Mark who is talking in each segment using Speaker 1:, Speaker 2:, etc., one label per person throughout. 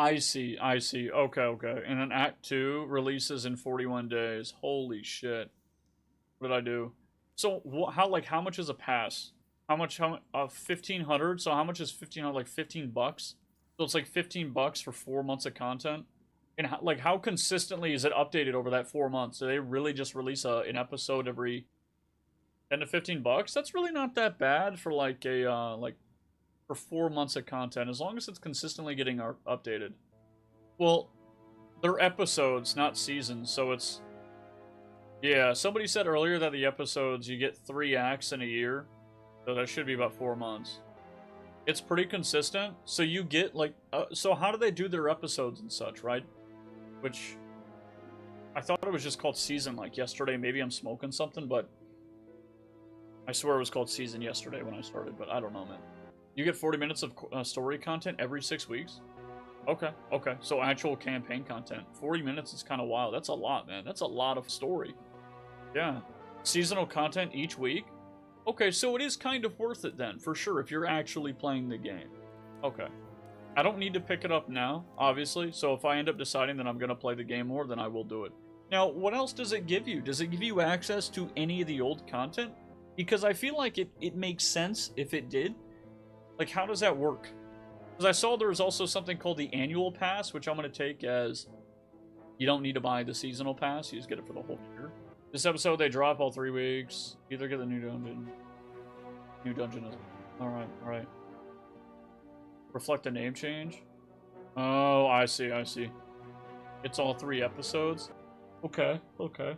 Speaker 1: I see, I see. Okay, okay. And then Act 2 releases in 41 days. Holy shit. What did I do? So, how much is a pass? How 1,500? So how much is 1,500? Like 15 bucks? So it's like 15 bucks for 4 months of content? And how consistently is it updated over that 4 months? Do they really just release an episode every 10 to 15 bucks? That's really not that bad for like for 4 months of content, as long as it's consistently getting updated. Well, they're episodes, not seasons, so it's... Yeah, somebody said earlier that the episodes, you get 3 acts in a year, so that should be about 4 months. It's pretty consistent, so you get, like... so how do they do their episodes and such, right? Which... I thought it was just called season, like, yesterday. Maybe I'm smoking something, but... I swear it was called season yesterday when I started, but I don't know, man. You get 40 minutes of story content every 6 weeks? Okay, okay. So actual campaign content. 40 minutes is kind of wild. That's a lot, man. That's a lot of story. Yeah. Seasonal content each week? Okay, so it is kind of worth it then, for sure, if you're actually playing the game. Okay. I don't need to pick it up now, obviously, so if I end up deciding that I'm going to play the game more, then I will do it. Now, what else does it give you? Does it give you access to any of the old content? Because I feel like it makes sense if it did. Like, how does that work? Because I saw there was also something called the annual pass, which I'm going to take as you don't need to buy the seasonal pass. You just get it for the whole year. This episode, they drop all 3 weeks. Either get the new dungeon. New dungeon is... Alright, alright. Reflect the name change? Oh, I see, I see. It's all 3 episodes? Okay, okay.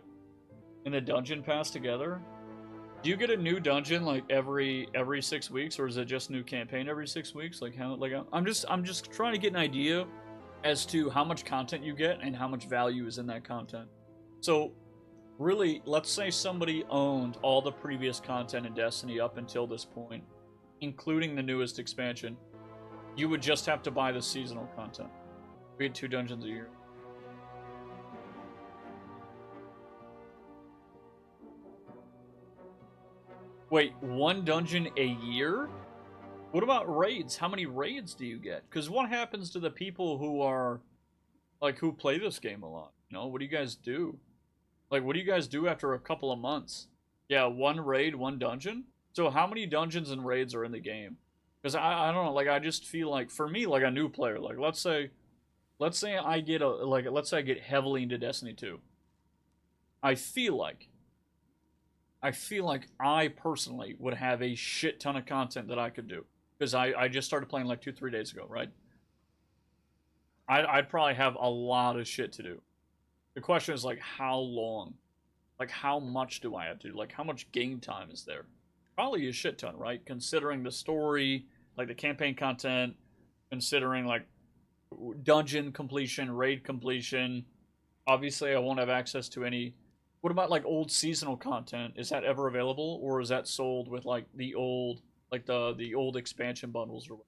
Speaker 1: And the dungeon pass together? Do you get a new dungeon like every 6 weeks, or is it just new campaign every 6 weeks? Like how? Like I'm just trying to get an idea as to how much content you get and how much value is in that content. So, really, let's say somebody owned all the previous content in Destiny up until this point, including the newest expansion. You would just have to buy the seasonal content. We get 2 dungeons a year. Wait, 1 dungeon a year? What about raids? How many raids do you get? Because what happens to the people who are, like, who play this game a lot? You know, what do you guys do? Like, what do you guys do after a couple of months? Yeah, 1 raid, 1 dungeon? So how many dungeons and raids are in the game? Because I don't know, like, I just feel like, for me, like a new player, like, let's say I get let's say I get heavily into Destiny 2. I feel like I personally would have a shit ton of content that I could do. Because I just started playing like 2-3 days ago, right? I'd probably have a lot of shit to do. The question is, like, how long? Like, how much do I have to do? Like, how much game time is there? Probably a shit ton, right? Considering the story, like the campaign content, considering, like, dungeon completion, raid completion. Obviously, I won't have access to any... What about, like, old seasonal content? Is that ever available? Or is that sold with, like, the old... Like, the old expansion bundles? Or...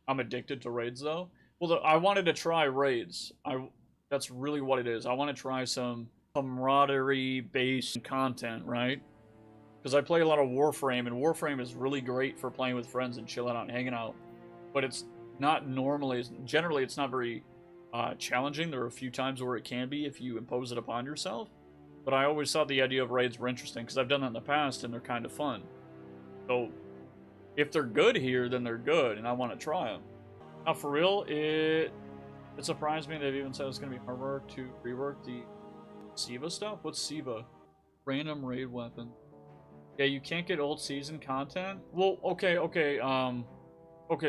Speaker 1: I'm addicted to raids, though. Well, I wanted to try raids. That's really what it is. I want to try some camaraderie-based content, right? Because I play a lot of Warframe, and Warframe is really great for playing with friends and chilling out and hanging out. But it's not normally... Generally, it's not very... challenging. There are a few times where it can be if you impose it upon yourself, but I always thought the idea of raids were interesting because I've done that in the past and they're kind of fun. So if they're good here, then they're good, and I want to try them. Now, for real, it surprised me they've even said it's going to be hard work to rework the Siva stuff. What's Siva? Random raid weapon. Yeah, you can't get old season content. Well, okay, okay,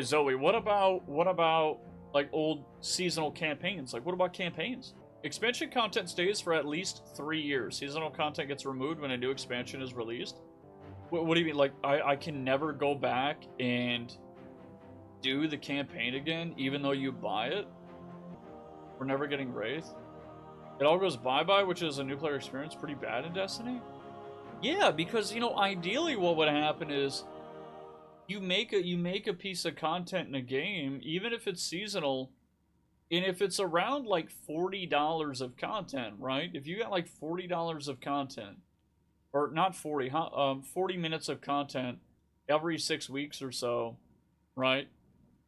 Speaker 1: Zoe. What about like old seasonal campaigns? Like, what about campaigns? Expansion content stays for at least 3 years. Seasonal content gets removed when a new expansion is released. What do you mean? Like, I can never go back and do the campaign again, even though you buy it? We're never getting Wraith. It all goes bye-bye, which is a new player experience pretty bad in Destiny? Yeah, because, you know, ideally what would happen is you make a piece of content in a game, even if it's seasonal, and if it's around like $40 of content, right? If you got like $40 of content, or not 40, 40 minutes of content every 6 weeks or so, right?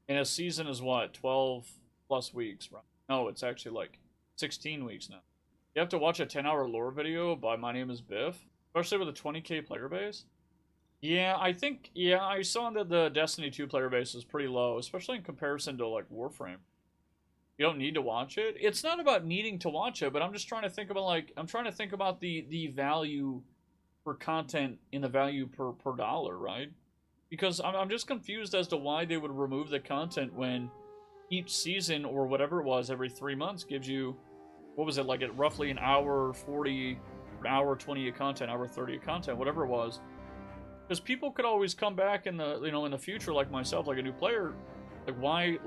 Speaker 1: And a season is what, 12 plus weeks, right? No, it's actually like 16 weeks now. You have to watch a 10-hour lore video by My Name is Biff, especially with a 20k player base. Yeah, I saw that the Destiny 2 player base is pretty low, especially in comparison to like Warframe. You don't need to watch it. It's not about needing to watch it, but I'm just trying to think about the value for content in the value per dollar, right? Because I'm just confused as to why they would remove the content when each season or whatever it was every 3 months gives you, what was it, like at roughly an hour 40, an hour 20 of content, hour 30 of content, whatever it was. Because people could always come back in the in the future, like myself, like a new player. Why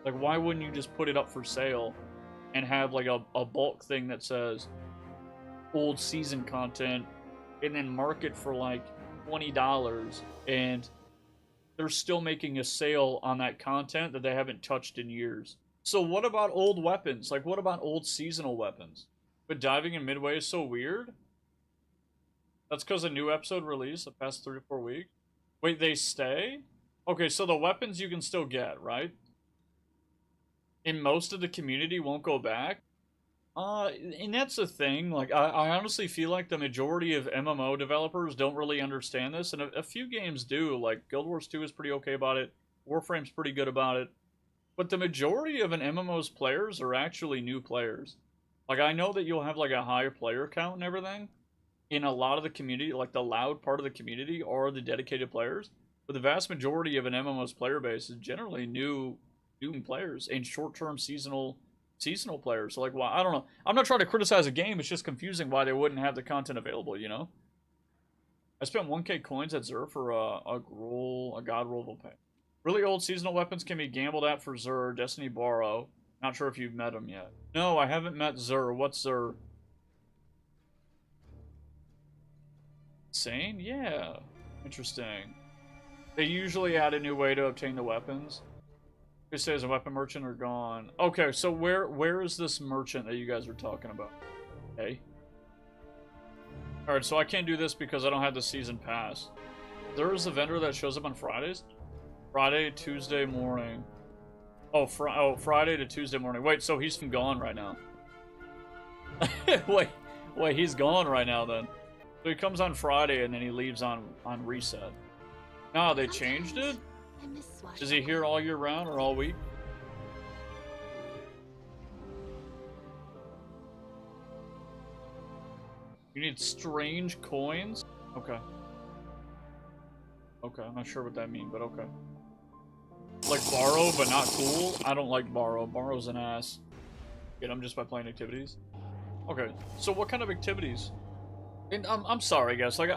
Speaker 1: wouldn't you just put it up for sale and have like a bulk thing that says old season content and then market for like $20 and they're still making a sale on that content that they haven't touched in years. So what about old weapons? Like what about old seasonal weapons? But diving in midway is so weird? That's because a new episode released the past 3 to 4 weeks? Wait, they stay? Okay, so the weapons you can still get, right? And most of the community won't go back? And that's the thing. Like, I honestly feel like the majority of MMO developers don't really understand this, and a few games do. Like, Guild Wars 2 is pretty okay about it. Warframe's pretty good about it. But the majority of an MMO's players are actually new players. Like, I know that you'll have, like, a higher player count and everything in a lot of the community. Like, the loud part of the community are the dedicated players. But the vast majority of an MMO's player base is generally new players and short-term seasonal players. So like, why? I don't know. I'm not trying to criticize a game. It's just confusing why they wouldn't have the content available, you know? I spent 1k coins at Xur for a god roll pay. Really old seasonal weapons can be gambled at for Xur, Destiny Borrow. Not sure if you've met him yet. No, I haven't met Xur. What's Xur? Insane? Yeah. Interesting. They usually add a new way to obtain the weapons. It says a weapon merchant are gone. Okay, so where is this merchant that you guys are talking about? Okay. Alright, so I can't do this because I don't have the season pass. There is a vendor that shows up on Fridays? Friday, Tuesday morning. Oh, Friday to Tuesday morning. Wait, so he's gone right now. wait, he's gone right now then. So he comes on Friday and then he leaves on reset. No, they changed it? Is he here all year round or all week? You need strange coins? Okay. Okay, I'm not sure what that means, but okay. Like borrow, but not cool? I don't like borrow. Borrow's an ass. Get them just by playing activities? Okay, so what kind of activities? And I'm sorry, guys. Like,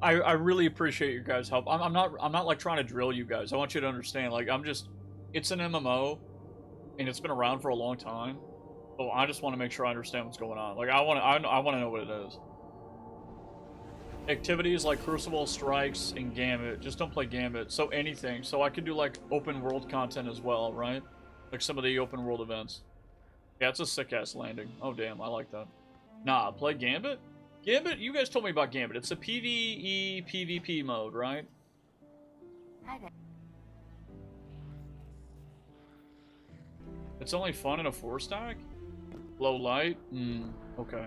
Speaker 1: I really appreciate your guys' help. I'm not like trying to drill you guys. I want you to understand. Like, it's an MMO, and it's been around for a long time. So I just want to make sure I understand what's going on. Like, I want to know what it is. Activities like Crucible, Strikes, and Gambit. Just don't play Gambit. So anything. So I could do like open world content as well, right? Like some of the open world events. Yeah, it's a sick ass landing. Oh damn, I like that. Nah, play Gambit? Gambit? You guys told me about Gambit. It's a PvE PvP mode, right?
Speaker 2: Hi there.
Speaker 1: It's only fun in a 4-stack? Low light? Okay.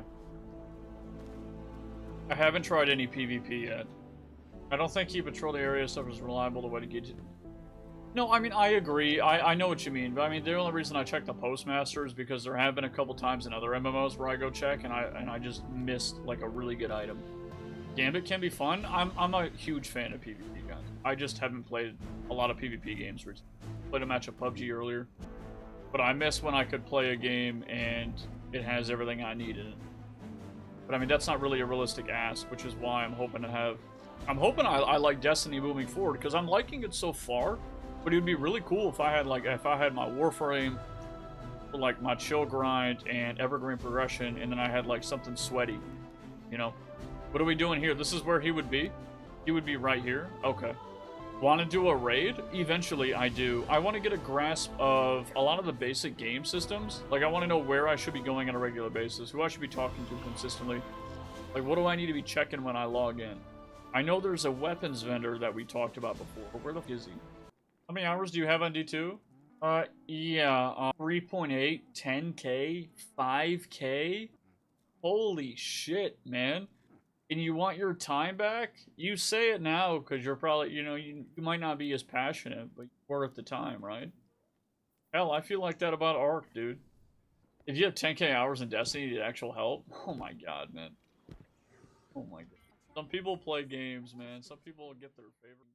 Speaker 1: I haven't tried any PvP yet. I don't think keep patrol the area stuff is reliable the way to get you. No, I mean, I agree. I know what you mean, but I mean, the only reason I check the postmaster is because there have been a couple times in other MMOs where I go check and I just missed like a really good item. Gambit can be fun. I'm a huge fan of PvP, guys. I just haven't played a lot of PvP games recently. Played a match of PUBG earlier, but I miss when I could play a game and it has everything I need in it. But I mean, that's not really a realistic ask, which is why I'm hoping to have... I'm hoping I like Destiny moving forward, because I'm liking it so far, but it would be really cool if I had, like, my Warframe, like, my chill grind and evergreen progression, and then I had, like, something sweaty, you know? What are we doing here? This is where he would be? He would be right here? Okay. Want to do a raid? Eventually, I do. I want to get a grasp of a lot of the basic game systems. Like, I want to know where I should be going on a regular basis, who I should be talking to consistently. Like, what do I need to be checking when I log in? I know there's a weapons vendor that we talked about before, but where the fuck is he? How many hours do you have on D2? Yeah, 3.8, 10K, 5K? Holy shit, man. And you want your time back? You say it now because you're probably, you might not be as passionate, but you were at the time, right? Hell, I feel like that about Ark, dude. If you have 10K hours in Destiny to actual help, oh my god, man. Oh my god. Some people play games, man. Some people get their favorite